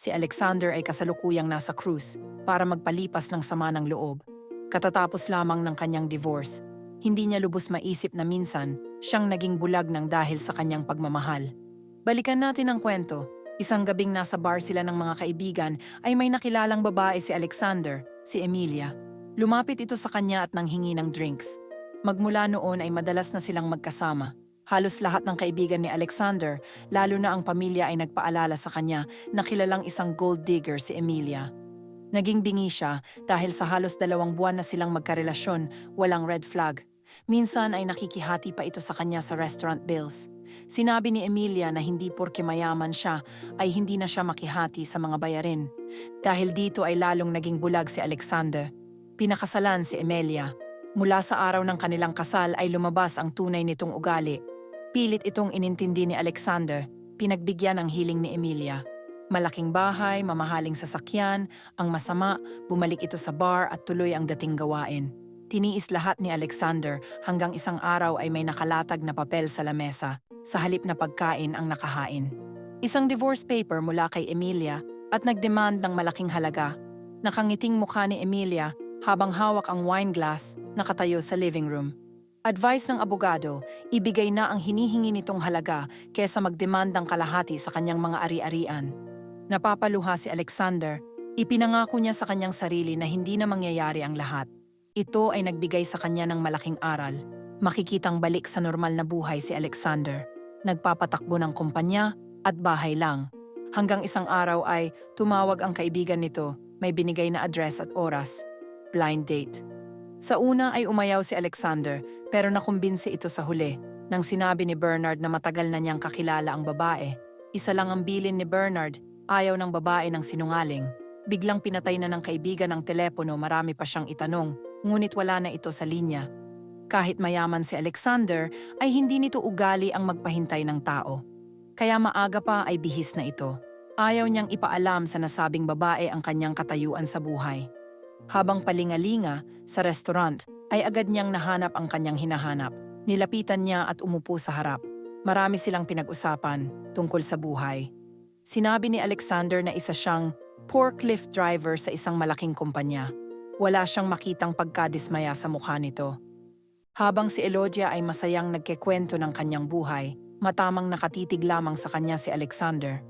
Si Alexander ay kasalukuyang nasa cruise para magpalipas ng sama ng loob. Katatapos lamang ng kanyang divorce, hindi niya lubos maisip na minsan siyang naging bulag ng dahil sa kanyang pagmamahal. Balikan natin ang kwento. Isang gabing nasa bar sila ng mga kaibigan ay may nakilalang babae si Alexander, si Emilia. Lumapit ito sa kanya at nanghingi ng drinks. Magmula noon ay madalas na silang magkasama. Halos lahat ng kaibigan ni Alexander, lalo na ang pamilya ay nagpaalala sa kanya na kilalang isang gold digger si Emilia. Naging bingi siya dahil sa halos 2 buwan na silang magkarelasyon, walang red flag. Minsan ay nakikihati pa ito sa kanya sa restaurant bills. Sinabi ni Emilia na hindi porke mayaman siya ay hindi na siya makihati sa mga bayarin. Dahil dito ay lalong naging bulag si Alexander. Pinakasalan si Emilia. Mula sa araw ng kanilang kasal ay lumabas ang tunay nitong ugali. Pilit itong inintindi ni Alexander, pinagbigyan ang hiling ni Emilia. Malaking bahay, mamahaling sasakyan, ang masama, bumalik ito sa bar at tuloy ang dating gawain. Tiniis lahat ni Alexander hanggang isang araw ay may nakalatag na papel sa lamesa, sa halip na pagkain ang nakahain. Isang divorce paper mula kay Emilia at nagdemand ng malaking halaga. Nakangiting mukha ni Emilia habang hawak ang wine glass nakatayo sa living room. Advice ng abogado, ibigay na ang hinihingi nitong halaga kesa magdemand ng kalahati sa kanyang mga ari-arian. Napapaluha si Alexander, ipinangako niya sa kanyang sarili na hindi na mangyayari ang lahat. Ito ay nagbigay sa kanya ng malaking aral. Makikitang balik sa normal na buhay si Alexander. Nagpapatakbo ng kumpanya at bahay lang. Hanggang isang araw ay tumawag ang kaibigan nito, may binigay na address at oras. Blind date. Sa una ay umayaw si Alexander pero nakumbinsi ito sa huli nang sinabi ni Bernard na matagal na niyang kakilala ang babae. Isa lang ang bilin ni Bernard, ayaw ng babae ng sinungaling. Biglang pinatay na ng kaibigan ang telepono, marami pa siyang itanong, ngunit wala na ito sa linya. Kahit mayaman si Alexander, ay hindi nito ugali ang magpahintay ng tao. Kaya maaga pa ay bihis na ito. Ayaw niyang ipaalam sa nasabing babae ang kanyang katayuan sa buhay. Habang palingalinga sa restaurant, ay agad niyang nahanap ang kanyang hinahanap. Nilapitan niya at umupo sa harap. Marami silang pinag-usapan tungkol sa buhay. Sinabi ni Alexander na isa siyang forklift driver sa isang malaking kumpanya. Wala siyang makitang pagkadismaya sa mukha nito. Habang si Elodia ay masayang nagkekwento ng kanyang buhay, matamang nakatitig lamang sa kanya si Alexander.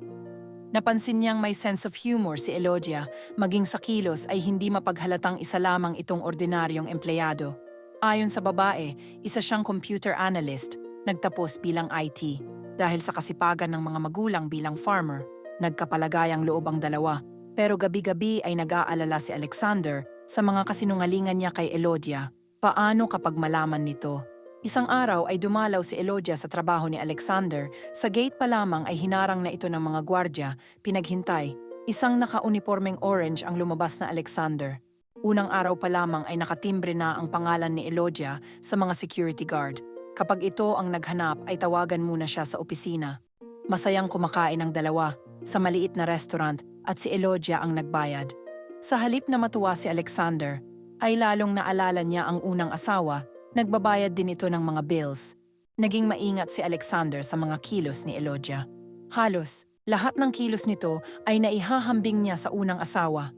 Napansin niyang may sense of humor si Elodia, maging sa kilos ay hindi mapaghalatang isa lamang itong ordinaryong empleyado. Ayon sa babae, isa siyang computer analyst, nagtapos bilang IT. Dahil sa kasipagan ng mga magulang bilang farmer, nagkapalagayang loob ang dalawa. Pero gabi-gabi ay nag-aalala si Alexander sa mga kasinungalingan niya kay Elodia. Paano kapag malaman nito? Isang araw ay dumalaw si Elodia sa trabaho ni Alexander. Sa gate pa lamang ay hinarang na ito ng mga gwardya, pinaghintay. Isang naka-uniformeng orange ang lumabas na Alexander. Unang araw pa lamang ay nakatimbre na ang pangalan ni Elodia sa mga security guard. Kapag ito ang naghanap ay tawagan muna siya sa opisina. Masayang kumakain ang dalawa sa maliit na restaurant at si Elodia ang nagbayad. Sa halip na matuwa si Alexander, ay lalong naalala niya ang unang asawa, nagbabayad din ito ng mga bills. Naging maingat si Alexander sa mga kilos ni Elodia. Halos, lahat ng kilos nito ay naihahambing niya sa unang asawa.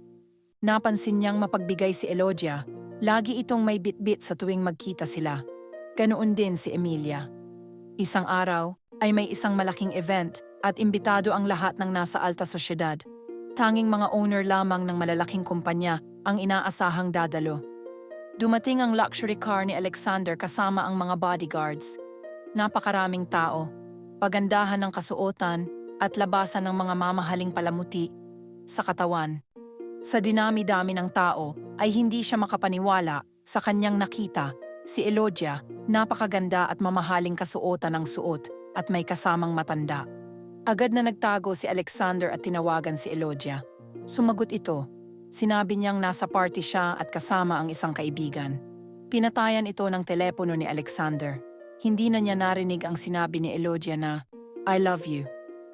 Napansin niyang mapagbigay si Elodia, lagi itong may bitbit sa tuwing magkita sila. Ganoon din si Emilia. Isang araw ay may isang malaking event at imbitado ang lahat ng nasa alta sosyedad. Tanging mga owner lamang ng malalaking kumpanya ang inaasahang dadalo. Dumating ang luxury car ni Alexander kasama ang mga bodyguards. Napakaraming tao, pagandahan ng kasuotan at labasan ng mga mamahaling palamuti sa katawan. Sa dinami-dami ng tao ay hindi siya makapaniwala sa kanyang nakita. Si Elodia, napakaganda at mamahaling kasuotan ng suot at may kasamang matanda. Agad na nagtago si Alexander at tinawagan si Elodia. Sumagot ito. Sinabi niyang nasa party siya at kasama ang isang kaibigan. Pinatayan ito ng telepono ni Alexander. Hindi na niya narinig ang sinabi ni Elodia na, "I love you."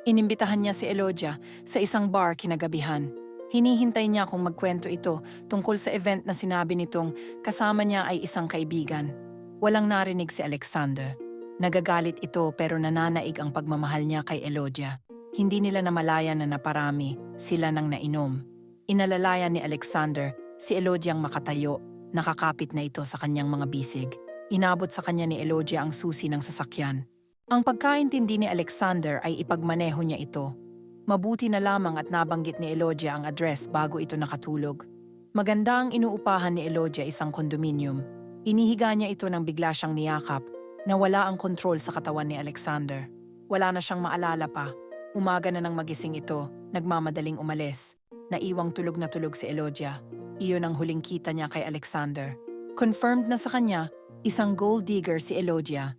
Inimbitahan niya si Elodia sa isang bar kinagabihan. Hinihintay niya kung magkwento ito tungkol sa event na sinabi nitong kasama niya ay isang kaibigan. Walang narinig si Alexander. Nagagalit ito pero nananaig ang pagmamahal niya kay Elodia. Hindi nila namalayan na naparami sila nang nainom. Inalalayan ni Alexander si Elogiang makatayo, nakakapit na ito sa kanyang mga bisig. Inabot sa kanya ni Elogia ang susi ng sasakyan. Ang pagkaintindi ni Alexander ay ipagmaneho niya ito. Mabuti na lamang at nabanggit ni Elogia ang address bago ito nakatulog. Maganda ang inuupahan ni Elogia isang kondominium. Inihiga niya ito nang bigla siyang niyakap na wala ang kontrol sa katawan ni Alexander. Wala na siyang maalala pa. Umaga na nang magising ito, nagmamadaling umalis. Naiwang tulog na tulog si Elogia. Iyon ang huling kita niya kay Alexander. Confirmed na sa kanya, isang gold digger si Elogia.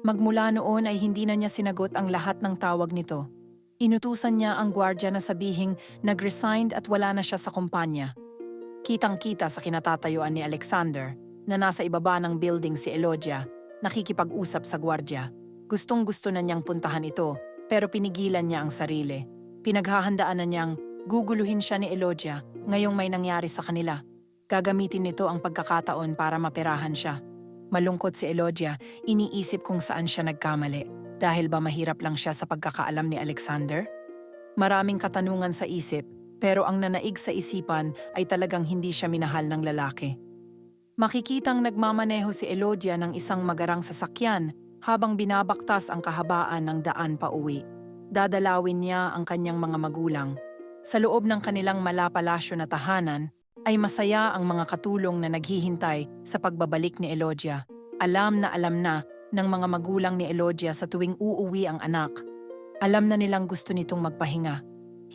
Magmula noon ay hindi na niya sinagot ang lahat ng tawag nito. Inutusan niya ang gwardya na sabihing nag-resigned at wala na siya sa kumpanya. Kitang-kita sa kinatatayuan ni Alexander na nasa ibaba ng building si Elogia, nakikipag-usap sa gwardya. Gustong-gusto na niyang puntahan ito, pero pinigilan niya ang sarili. Pinaghahandaan na niyang guguluhin siya ni Elogia ngayong may nangyari sa kanila. Gagamitin nito ang pagkakataon para maperahan siya. Malungkot si Elogia, iniisip kung saan siya nagkamali. Dahil ba mahirap lang siya sa pagkakaalam ni Alexander? Maraming katanungan sa isip, pero ang nanaig sa isipan ay talagang hindi siya minahal ng lalaki. Makikitang nagmamaneho si Elogia ng isang magarang sasakyan habang binabaktas ang kahabaan ng daan pauwi. Dadalawin niya ang kanyang mga magulang. Sa loob ng kanilang malapalasyo na tahanan, ay masaya ang mga katulong na naghihintay sa pagbabalik ni Elogia. Alam na ng mga magulang ni Elogia sa tuwing uuwi ang anak. Alam na nilang gusto nitong magpahinga.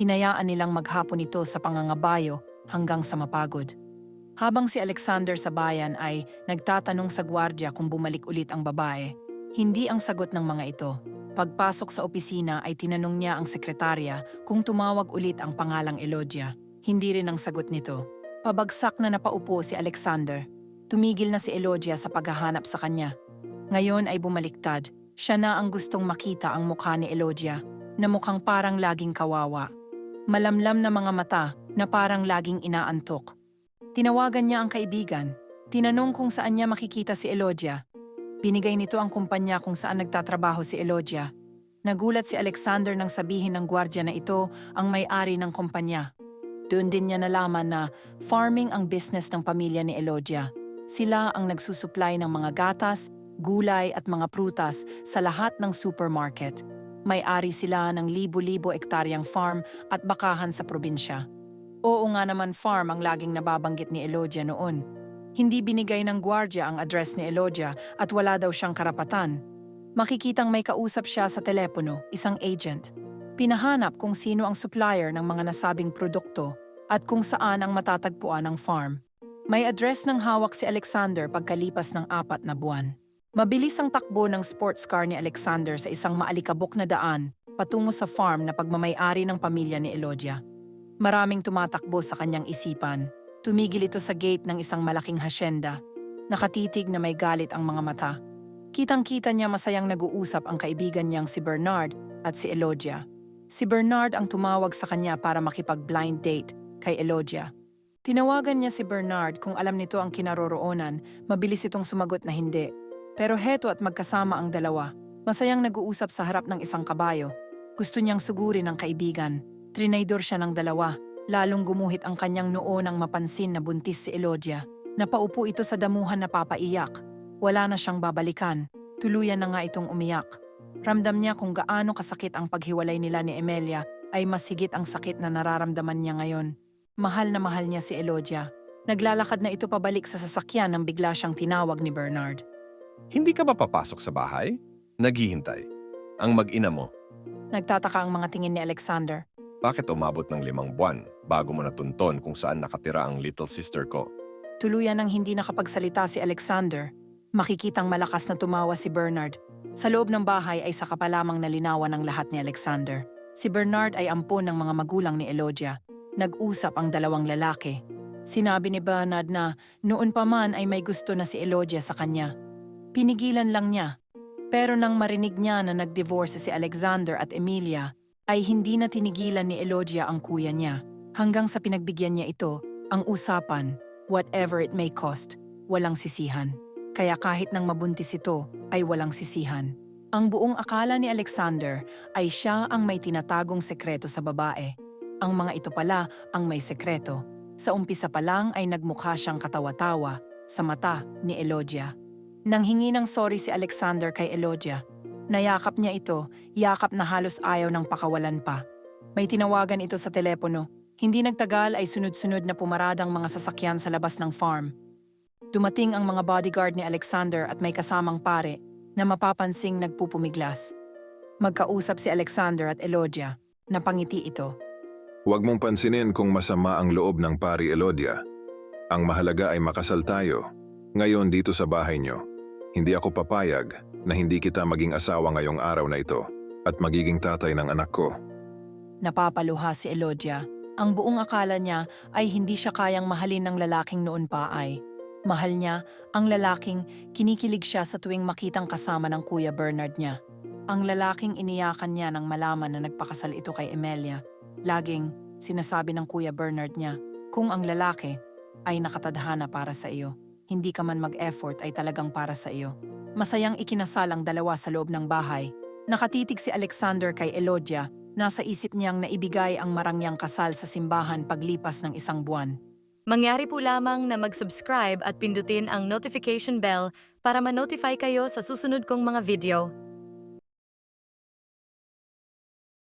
Hinayaan nilang maghapon ito sa pangangabayo hanggang sa mapagod. Habang si Alexander sa bayan ay nagtatanong sa gwardya kung bumalik ulit ang babae, hindi ang sagot ng mga ito. Pagpasok sa opisina ay tinanong niya ang sekretarya kung tumawag ulit ang pangalang Elogia. Hindi rin ang sagot nito. Pabagsak na napaupo si Alexander. Tumigil na si Elogia sa paghahanap sa kanya. Ngayon ay bumaliktad. Siya na ang gustong makita ang mukha ni Elogia, na mukhang parang laging kawawa. Malamlam na mga mata na parang laging inaantok. Tinawagan niya ang kaibigan. Tinanong kung saan niya makikita si Elogia. Binigay nito ang kumpanya kung saan nagtatrabaho si Elogia. Nagulat si Alexander nang sabihin ng gwardya na ito ang may-ari ng kumpanya. Doon din niya nalaman na farming ang business ng pamilya ni Elogia. Sila ang nagsusupply ng mga gatas, gulay at mga prutas sa lahat ng supermarket. May-ari sila ng libo-libo ektaryang farm at bakahan sa probinsya. Oo nga naman farm ang laging nababanggit ni Elogia noon. Hindi binigay ng gwardya ang address ni Elogia at wala daw siyang karapatan. Makikitang may kausap siya sa telepono, isang agent. Pinahanap kung sino ang supplier ng mga nasabing produkto at kung saan ang matatagpuan ang farm. May address ng hawak si Alexander pagkalipas ng 4 na buwan. Mabilis ang takbo ng sports car ni Alexander sa isang maalikabok na daan patungo sa farm na pagmamay-ari ng pamilya ni Elogia. Maraming tumatakbo sa kanyang isipan. Tumigil ito sa gate ng isang malaking hasyenda. Nakatitig na may galit ang mga mata. Kitang-kita niya masayang nag-uusap ang kaibigan niyang si Bernard at si Elogia. Si Bernard ang tumawag sa kanya para makipag-blind date kay Elogia. Tinawagan niya si Bernard kung alam nito ang kinaroroonan, mabilis itong sumagot na hindi. Pero heto at magkasama ang dalawa. Masayang nag-uusap sa harap ng isang kabayo. Gusto niyang sugurin ang kaibigan. Trinaydor siya ng dalawa. Lalong gumuhit ang kanyang noo nang mapansin na buntis si Elogia. Napaupo ito sa damuhan na papaiyak. Wala na siyang babalikan. Tuluyan na nga itong umiyak. Ramdam niya kung gaano kasakit ang paghiwalay nila ni Emilia ay mas higit ang sakit na nararamdaman niya ngayon. Mahal na mahal niya si Elogia. Naglalakad na ito pabalik sa sasakyan nang bigla siyang tinawag ni Bernard. Hindi ka ba papasok sa bahay? Naghihintay. Ang mag-ina mo. Nagtataka ang mga tingin ni Alexander. Bakit umabot ng 5 buwan bago mo natunton kung saan nakatira ang little sister ko? Tuluyan nang hindi nakapagsalita si Alexander. Makikitang malakas na tumawa si Bernard. Sa loob ng bahay ay saka pa lamang nalinawan ng lahat ni Alexander. Si Bernard ay ampon ng mga magulang ni Elogia. Nag-usap ang dalawang lalaki. Sinabi ni Bernard na noon pa man ay may gusto na si Elogia sa kanya. Pinigilan lang niya. Pero nang marinig niya na nag-divorce si Alexander at Emilia, ay hindi na tinigilan ni Elogia ang kuya niya. Hanggang sa pinagbigyan niya ito, ang usapan, whatever it may cost, walang sisihan. Kaya kahit nang mabuntis ito, ay walang sisihan. Ang buong akala ni Alexander ay siya ang may tinatagong sekreto sa babae. Ang mga ito pala ang may sekreto. Sa umpisa pa lang ay nagmukha siyang katawa-tawa sa mata ni Elodia. Nang hingi ng sorry si Alexander kay Elodia, nayakap niya ito, yakap na halos ayaw ng pakawalan pa. May tinawagan ito sa telepono. Hindi nagtagal ay sunod-sunod na pumaradang mga sasakyan sa labas ng farm. Dumating ang mga bodyguard ni Alexander at may kasamang pare na mapapansing nagpupumiglas. Magkausap si Alexander at Elodia. Napangiti ito. Huwag mong pansinin kung masama ang loob ng pari Elodia. Ang mahalaga ay makasal tayo. Ngayon dito sa bahay niyo. Hindi ako papayag na hindi kita maging asawa ngayong araw na ito at magiging tatay ng anak ko. Napapaluha si Elodia. Ang buong akala niya ay hindi siya kayang mahalin ng lalaking noon pa ay. Mahal niya ang lalaking kinikilig siya sa tuwing makitang kasama ng Kuya Bernard niya. Ang lalaking iniyakan niya nang malaman na nagpakasal ito kay Emilia. Laging sinasabi ng Kuya Bernard niya, kung ang lalaki ay nakatadhana para sa iyo, hindi ka man mag-effort ay talagang para sa iyo. Masayang ikinasal ang dalawa sa loob ng bahay. Nakatitig si Alexander kay Elodia, nasa isip niyang naibigay ang marangyang kasal sa simbahan paglipas ng 1 buwan. Mangyari po lamang na mag-subscribe at pindutin ang notification bell para ma-notify kayo sa susunod kong mga video.